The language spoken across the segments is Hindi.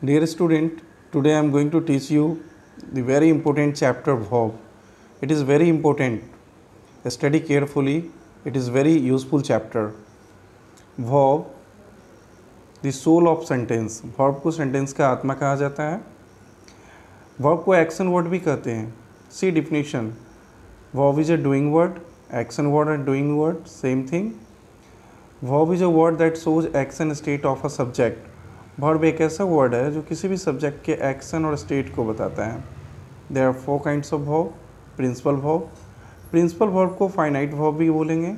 Dear student, today I am going to teach you the very important chapter verb. It is very important. Study carefully. It is very useful chapter. Verb, the soul of sentence. Verb को sentence का आत्मा कहा जाता है. Verb को action word भी कहते हैं. See definition. Verb is a doing word. Action word and doing word, same thing. Verb is a word that shows action state of a subject. Verb एक ऐसा वर्ड है जो किसी भी सब्जेक्ट के एक्शन और स्टेट को बताता है. There are 4 kinds of verb. Principal verb. Principal verb को फाइनाइट वर्ब भी बोलेंगे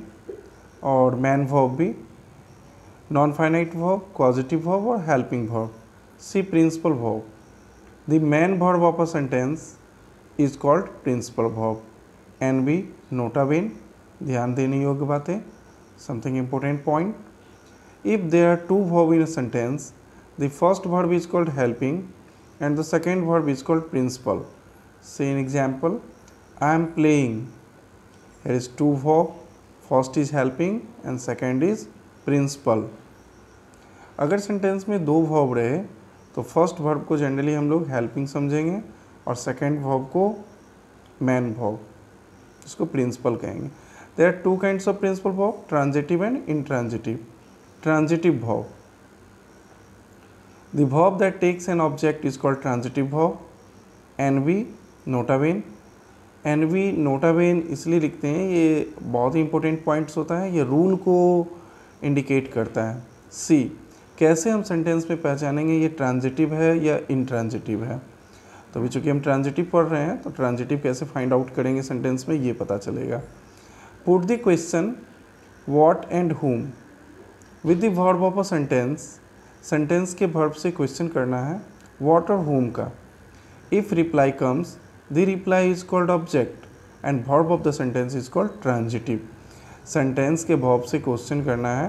और मैन वर्ब भी. Non finite verb, causative verb और helping verb. See principal verb. The main verb of a sentence is called principal verb. And बी नोटा बेन, ध्यान देने योग्य बातें, something important point. If there are 2 verb in a sentence, the first verb is called helping and the second verb is called principal. Say an example, I am playing. Here is 2 verb, first is helping and second is principal. अगर सेंटेंस में 2 verb रहे तो फर्स्ट verb को जनरली हम लोग helping समझेंगे और सेकेंड verb को main verb, इसको principal कहेंगे. There are 2 kinds of principal verb, transitive and intransitive. Transitive verb, the verb that takes an object is called transitive verb. NV NOTA Ben. NV NOTA Ben इसलिए लिखते हैं, ये बहुत ही इंपॉर्टेंट पॉइंट्स होता है, ये रूल को इंडिकेट करता है. सी कैसे हम सेंटेंस में पहचानेंगे ये ट्रांजिटिव है या इंट्रांजिटिव है. तो अभी चूँकि हम ट्रांजिटिव पढ़ रहे हैं तो ट्रांजिटिव कैसे फाइंड आउट करेंगे सेंटेंस में ये पता चलेगा. Put the question what and whom with the verb of a sentence. Sentence के वर्ब से क्वेश्चन करना है व्हाट और whom का. If reply comes, the reply is called object and verb of the sentence is called transitive. Sentence के वर्ब से क्वेश्चन करना है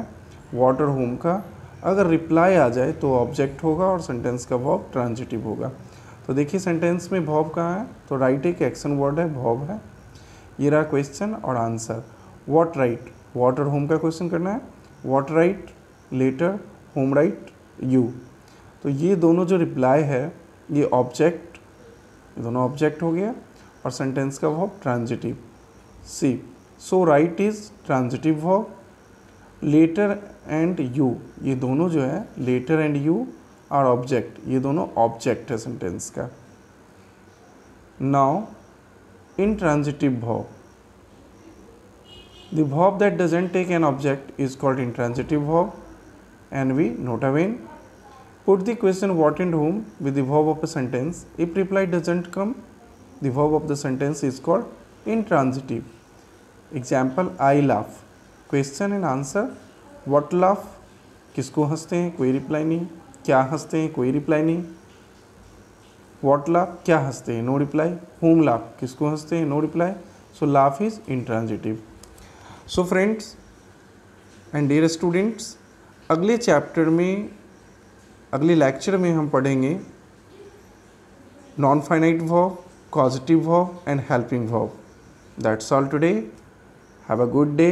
व्हाट और whom का. अगर रिप्लाई आ जाए तो ऑब्जेक्ट होगा और सेंटेंस का वर्ब ट्रांजिटिव होगा. तो देखिए सेंटेंस में वर्ब कहाँ है, तो राइट एक एक्शन वर्ड है, वर्ब है. ये रहा क्वेश्चन और आंसर. व्हाट राइट, व्हाट और whom का क्वेश्चन करना है. What write letter, whom write you. तो ये दोनों जो रिप्लाई है ये ऑब्जेक्ट, ये दोनों ऑब्जेक्ट हो गया और सेंटेंस का verb transitive. See so write is transitive verb. Letter and you, ये दोनों जो है लेटर एंड यू और ऑब्जेक्ट, ये दोनों ऑब्जेक्ट है सेंटेंस का. Now intransitive verb, the verb that doesn't take an object is called intransitive verb. And we nota bene. Put the question what and whom with the verb of a sentence. If reply doesn't come, the verb of the sentence is called intransitive. Example, I laugh. Question and answer. What laugh? किसको हंसते हैं, कोई रिप्लाई नहीं. क्या हंसते हैं, कोई रिप्लाई नहीं. What laugh? क्या हंसते हैं, नो रिप्लाई. Whom laugh? किसको हंसते हैं, no reply. So laugh is intransitive. So friends and dear students, अगले चैप्टर में, अगले लेक्चर में हम पढ़ेंगे non finite verb, causative verb and helping verb. That's all today. Have a good day.